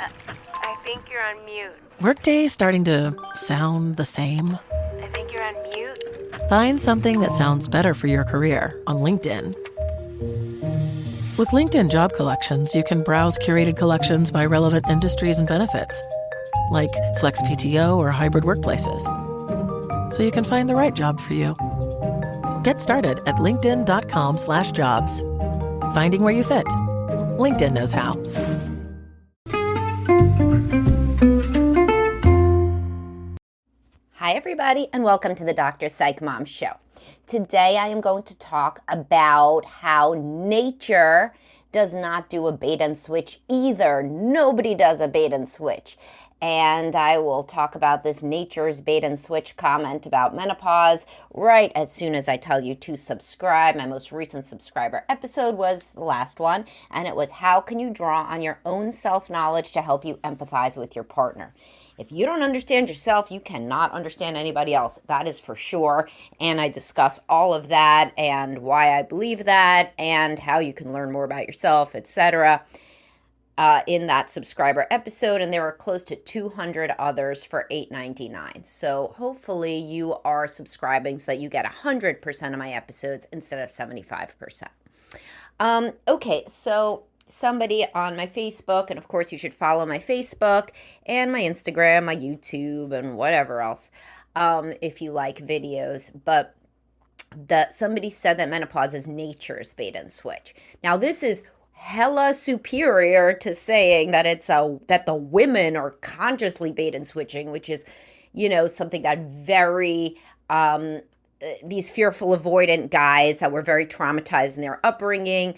I think you're on mute. Workday starting to sound the same? I think you're on mute. Find something that sounds better for your career on LinkedIn. With LinkedIn Job Collections, you can browse curated collections by relevant industries and benefits, like flex PTO or hybrid workplaces, so you can find the right job for you. Get started at linkedin.com/jobs. Finding where you fit. LinkedIn knows how. Hi, everybody, and welcome to the Dr. Psych Mom Show. Today, I am going to talk about how nature does not do a bait and switch either. Nobody does a bait and switch. And I will talk about this nature's bait and switch comment about menopause right as soon as I tell you to subscribe. My most recent subscriber episode was the last one, and it was how can you draw on your own self-knowledge to help you empathize with your partner. If you don't understand yourself, you cannot understand anybody else. That is for sure. And I discuss all of that and why I believe that and how you can learn more about yourself, etc. In that subscriber episode, and there were close to 200 others for $8.99. So hopefully you are subscribing so that you get 100% of my episodes instead of 75%. Okay, so somebody on my Facebook, and of course you should follow my Facebook and my Instagram, my YouTube, and whatever else if you like videos, but somebody said that menopause is nature's bait and switch. Now this is hella superior to saying that that the women are consciously bait and switching, which is, something that very these fearful avoidant guys that were very traumatized in their upbringing,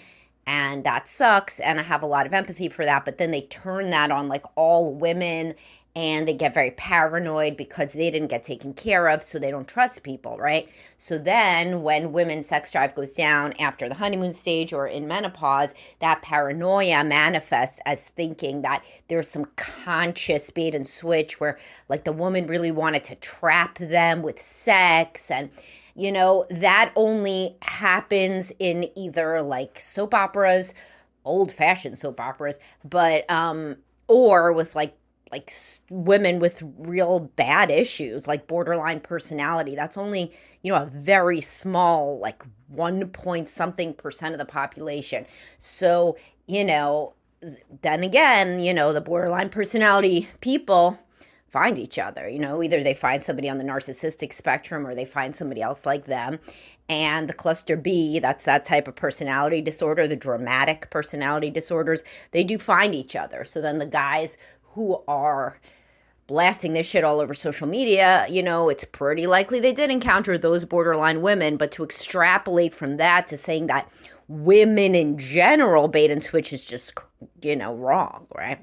and that sucks, and I have a lot of empathy for that, but then they turn that on like all women, and they get very paranoid because they didn't get taken care of, so they don't trust people, right? So then when women's sex drive goes down after the honeymoon stage or in menopause, that paranoia manifests as thinking that there's some conscious bait and switch where like the woman really wanted to trap them with sex, and that only happens in either like soap operas, old-fashioned soap operas, but or with like women with real bad issues like borderline personality. That's only, a very small, like 1 point something percent of the population. So, then again, the borderline personality people find each other, either they find somebody on the narcissistic spectrum or they find somebody else like them. And the cluster B, that's that type of personality disorder, the dramatic personality disorders, they do find each other. So then the guys who are blasting this shit all over social media, it's pretty likely they did encounter those borderline women, but to extrapolate from that to saying that women in general bait and switch is just, wrong, right?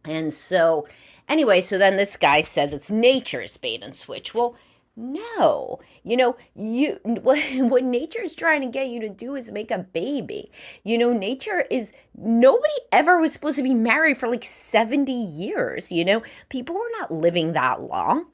And so, anyway, so then this guy says it's nature's bait and switch. Well, no, what nature is trying to get you to do is make a baby. Nobody ever was supposed to be married for like 70 years. People were not living that long.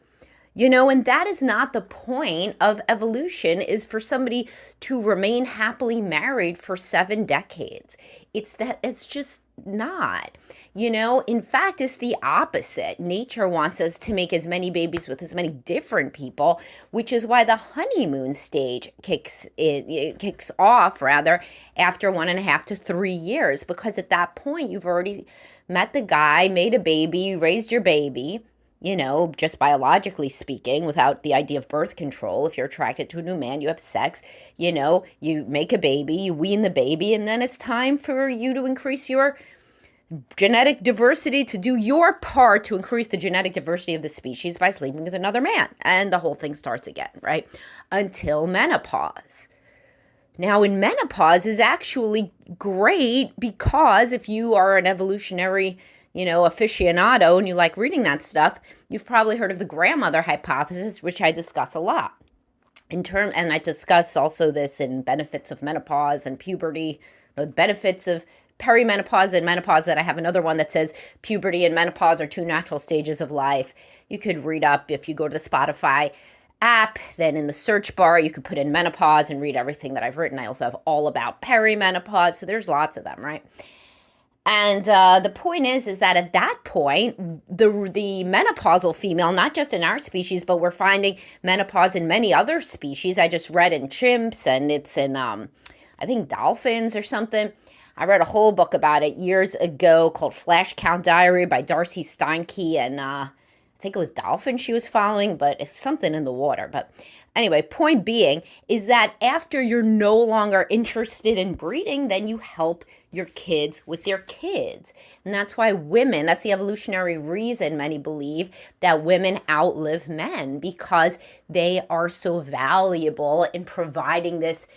And that is not the point of evolution, is for somebody to remain happily married for 7 decades. It's just not, in fact, it's the opposite. Nature wants us to make as many babies with as many different people, which is why the honeymoon stage kicks off rather after 1.5 to 3 years, because at that point you've already met the guy, made a baby, raised your baby, just biologically speaking, without the idea of birth control. If you're attracted to a new man, you have sex, you make a baby, you wean the baby, and then it's time for you to increase your genetic diversity, to do your part to increase the genetic diversity of the species by sleeping with another man. And the whole thing starts again, right? Until menopause. Now, in menopause is actually great because if you are an evolutionary aficionado and you like reading that stuff, you've probably heard of the grandmother hypothesis, which I discuss a lot. And I discuss also this in Benefits of Menopause and Puberty, benefits of perimenopause and menopause, that I have another one that says puberty and menopause are 2 natural stages of life. You could read up if you go to the Spotify app, then in the search bar, you could put in menopause and read everything that I've written. I also have all about perimenopause. So there's lots of them, right? And the point is that at that point, the menopausal female, not just in our species, but we're finding menopause in many other species. I just read in chimps, and it's in, I think, dolphins or something. I read a whole book about it years ago called Flash Count Diary by Darcy Steinke, and I think it was dolphin she was following, but it's something in the water. But anyway, point being is that after you're no longer interested in breeding, then you help your kids with their kids. And that's why women, that's the evolutionary reason many believe that women outlive men, because they are so valuable in providing this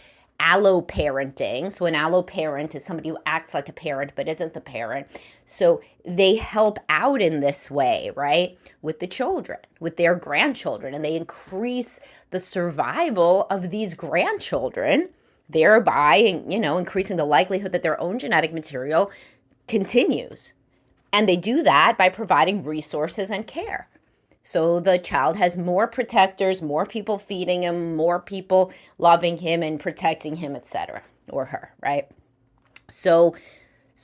alloparenting. So an alloparent is somebody who acts like a parent but isn't the parent. So they help out in this way, right? With the children, with their grandchildren, and they increase the survival of these grandchildren, thereby, increasing the likelihood that their own genetic material continues. And they do that by providing resources and care. So the child has more protectors, more people feeding him, more people loving him and protecting him, etc., or her, right? So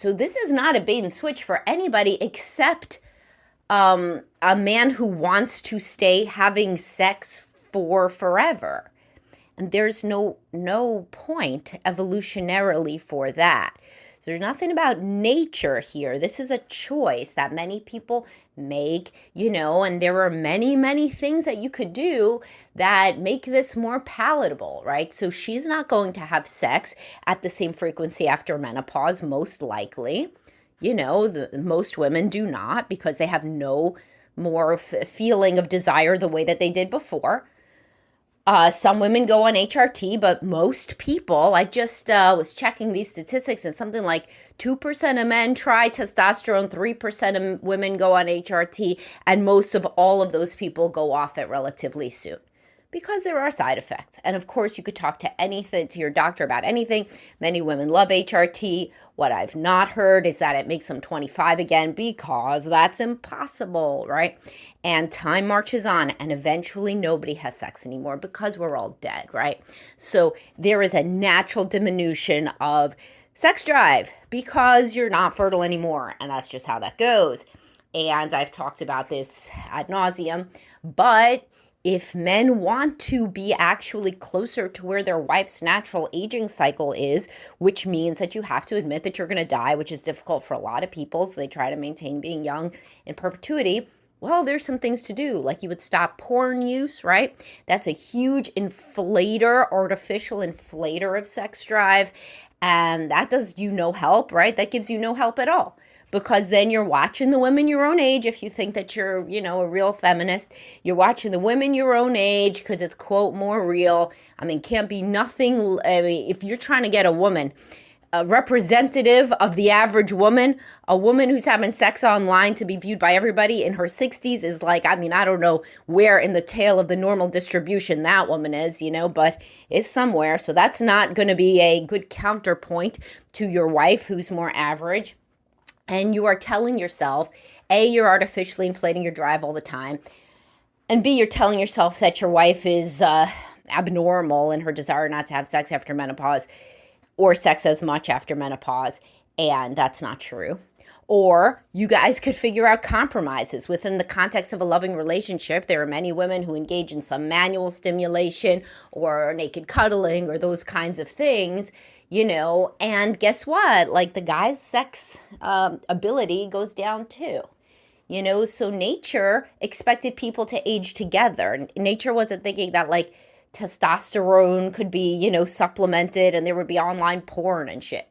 this is not a bait and switch for anybody except a man who wants to stay having sex for forever. And there's no point evolutionarily for that. So there's nothing about nature here. This is a choice that many people make, and there are many, many things that you could do that make this more palatable, right? So she's not going to have sex at the same frequency after menopause, most likely. Most women do not, because they have no more feeling of desire the way that they did before. Some women go on HRT, but most people, I just was checking these statistics, and something like 2% of men try testosterone, 3% of women go on HRT, and most of all of those people go off it relatively soon, because there are side effects. And of course, you could talk to your doctor about anything. Many women love HRT. What I've not heard is that it makes them 25 again, because that's impossible, right? And time marches on, and eventually nobody has sex anymore because we're all dead, right? So there is a natural diminution of sex drive because you're not fertile anymore, and that's just how that goes. And I've talked about this ad nauseum, but if men want to be actually closer to where their wife's natural aging cycle is, which means that you have to admit that you're going to die, which is difficult for a lot of people, so they try to maintain being young in perpetuity, well, there's some things to do. Like you would stop porn use, right? That's a huge artificial inflator of sex drive, and that does you no help, right? That gives you no help at all. Because then you're watching the women your own age. If you think that you're, a real feminist, you're watching the women your own age because it's, quote, more real. Can't be nothing. If you're trying to get a woman, a representative of the average woman, a woman who's having sex online to be viewed by everybody in her 60s is like, I don't know where in the tail of the normal distribution that woman is, but it's somewhere. So that's not going to be a good counterpoint to your wife who's more average. And you are telling yourself, A, you're artificially inflating your drive all the time, and B, you're telling yourself that your wife is abnormal in her desire not to have sex after menopause or sex as much after menopause, and that's not true. Or you guys could figure out compromises within the context of a loving relationship. There are many women who engage in some manual stimulation or naked cuddling or those kinds of things, and guess what? Like the guy's sex ability goes down too. So nature expected people to age together. Nature wasn't thinking that like testosterone could be, supplemented and there would be online porn and shit,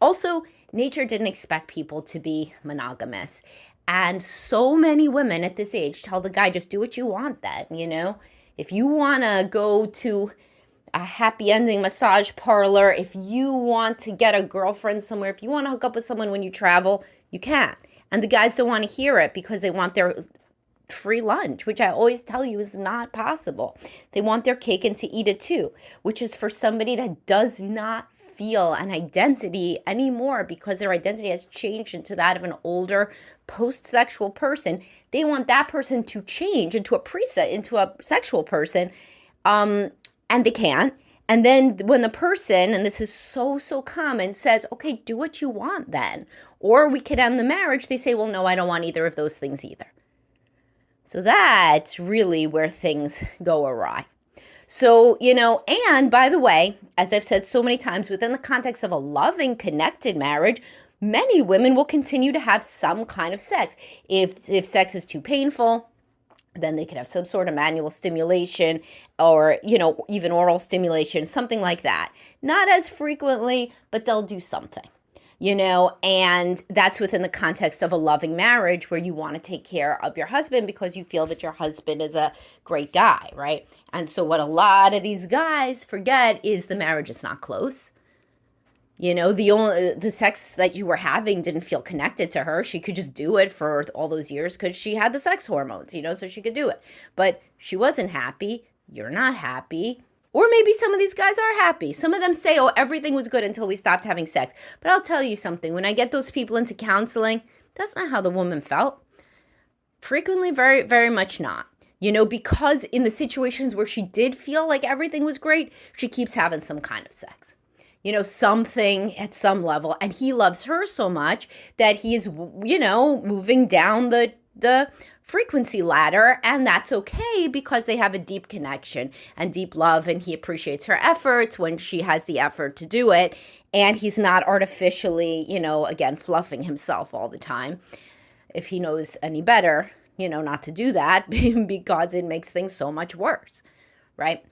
Also, nature didn't expect people to be monogamous. And so many women at this age tell the guy, just do what you want then, If you want to go to a happy ending massage parlor, if you want to get a girlfriend somewhere, if you want to hook up with someone when you travel, you can. And the guys don't want to hear it because they want their free lunch, which I always tell you is not possible. They want their cake and to eat it too, which is for somebody that does not feel an identity anymore because their identity has changed into that of an older post-sexual person. They want that person to change into a sexual person, and they can't. And then when the person, and this is so, so common, says, okay, do what you want then, or we could end the marriage, they say, well, no, I don't want either of those things either. So that's really where things go awry. So, and by the way, as I've said so many times, within the context of a loving, connected marriage, many women will continue to have some kind of sex. If sex is too painful, then they could have some sort of manual stimulation or, even oral stimulation, something like that. Not as frequently, but they'll do something. And that's within the context of a loving marriage where you want to take care of your husband because you feel that your husband is a great guy, right? And so what a lot of these guys forget is the marriage is not close. The sex that you were having didn't feel connected to her. She could just do it for all those years because she had the sex hormones, so she could do it. But she wasn't happy. You're not happy. Or maybe some of these guys are happy. Some of them say, oh, everything was good until we stopped having sex. But I'll tell you something. When I get those people into counseling, that's not how the woman felt. Frequently, very, very much not. Because in the situations where she did feel like everything was great, she keeps having some kind of sex. Something at some level. And he loves her so much that he's, moving down the frequency ladder, and that's okay because they have a deep connection and deep love, and he appreciates her efforts when she has the effort to do it, and he's not artificially, again, fluffing himself all the time. If he knows any better, not to do that because it makes things so much worse, right?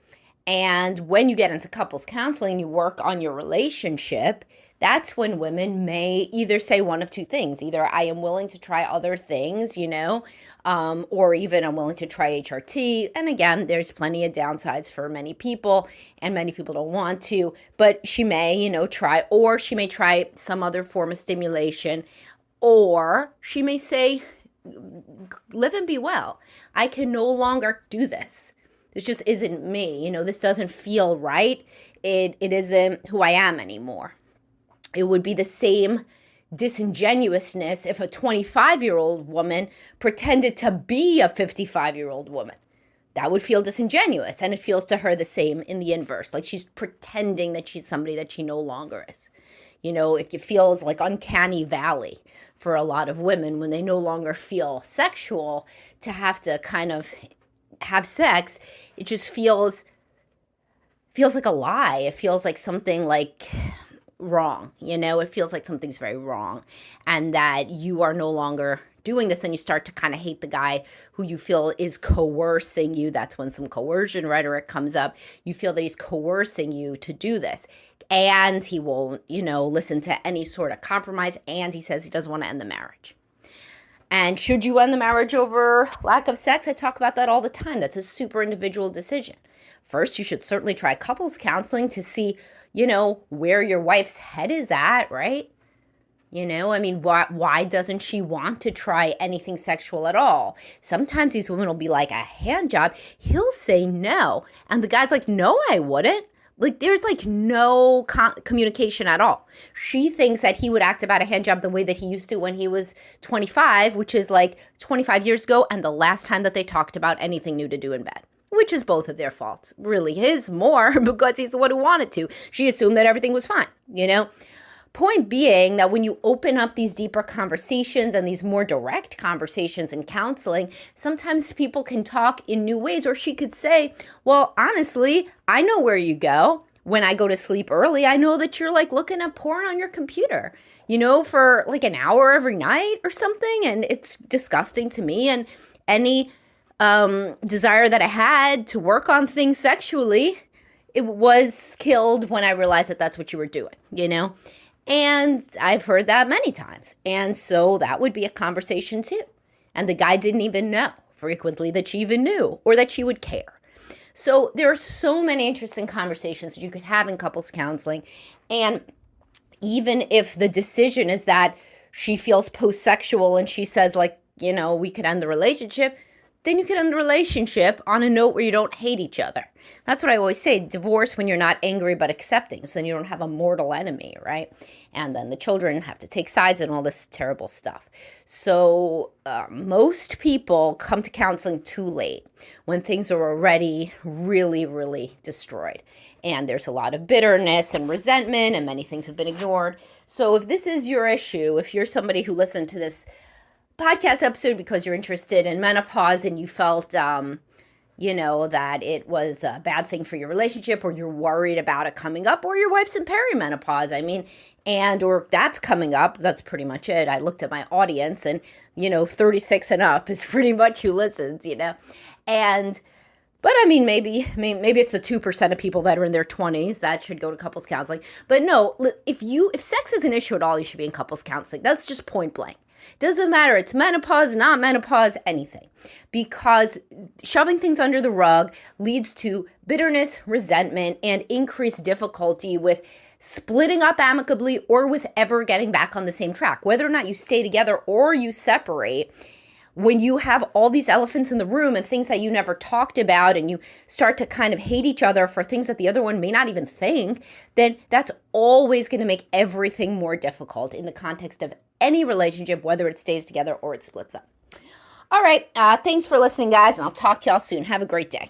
And when you get into couples counseling, you work on your relationship, that's when women may either say one of two things. Either I am willing to try other things, or even I'm willing to try HRT. And again, there's plenty of downsides for many people, and many people don't want to. But she may, try, or she may try some other form of stimulation, or she may say, live and be well. I can no longer do this. This just isn't me. This doesn't feel right. It isn't who I am anymore. It would be the same disingenuousness if a 25-year-old woman pretended to be a 55-year-old woman. That would feel disingenuous, and it feels to her the same in the inverse, like she's pretending that she's somebody that she no longer is. It feels like uncanny valley for a lot of women when they no longer feel sexual to have to kind of have sex. It just feels like a lie. It feels like something like wrong, it feels like something's very wrong, and that you are no longer doing this, and you start to kind of hate the guy who you feel is coercing you. That's when some coercion rhetoric comes up. You feel that he's coercing you to do this, and he won't, listen to any sort of compromise, and he says he doesn't want to end the marriage. And should you end the marriage over lack of sex? I talk about that all the time. That's a super individual decision. First, you should certainly try couples counseling to see, where your wife's head is at, right? Why doesn't she want to try anything sexual at all? Sometimes these women will be like, a hand job. He'll say no. And the guy's like, no, I wouldn't. There's no communication at all. She thinks that he would act about a hand job the way that he used to when he was 25, which is 25 years ago, and the last time that they talked about anything new to do in bed. Which is both of their faults. Really his more because he's the one who wanted to. She assumed that everything was fine, Point being that when you open up these deeper conversations and these more direct conversations in counseling, sometimes people can talk in new ways. Or she could say, well, honestly, I know where you go. When I go to sleep early, I know that you're looking at porn on your computer, for an hour every night or something. And it's disgusting to me. And any desire that I had to work on things sexually, it was killed when I realized that that's what you were doing, And I've heard that many times. And so that would be a conversation too. And the guy didn't even know frequently that she even knew or that she would care. So there are so many interesting conversations that you could have in couples counseling. And even if the decision is that she feels post-sexual and she says we could end the relationship, then you can end the relationship on a note where you don't hate each other. That's what I always say, divorce when you're not angry but accepting, so then you don't have a mortal enemy, right? And then the children have to take sides and all this terrible stuff. So most people come to counseling too late, when things are already really, really destroyed. And there's a lot of bitterness and resentment, and many things have been ignored. So if this is your issue, if you're somebody who listened to this podcast episode because you're interested in menopause and you felt, that it was a bad thing for your relationship, or you're worried about it coming up, or your wife's in perimenopause, or that's coming up, that's pretty much it. I looked at my audience and, 36 and up is pretty much who listens, But maybe it's the 2% of people that are in their 20s that should go to couples counseling. But no, if sex is an issue at all, you should be in couples counseling. That's just point blank. Doesn't matter. It's menopause, not menopause, anything. Because shoving things under the rug leads to bitterness, resentment, and increased difficulty with splitting up amicably or with ever getting back on the same track. Whether or not you stay together or you separate, when you have all these elephants in the room and things that you never talked about, and you start to kind of hate each other for things that the other one may not even think, then that's always going to make everything more difficult in the context of any relationship, whether it stays together or it splits up. All right. Thanks for listening, guys, and I'll talk to y'all soon. Have a great day.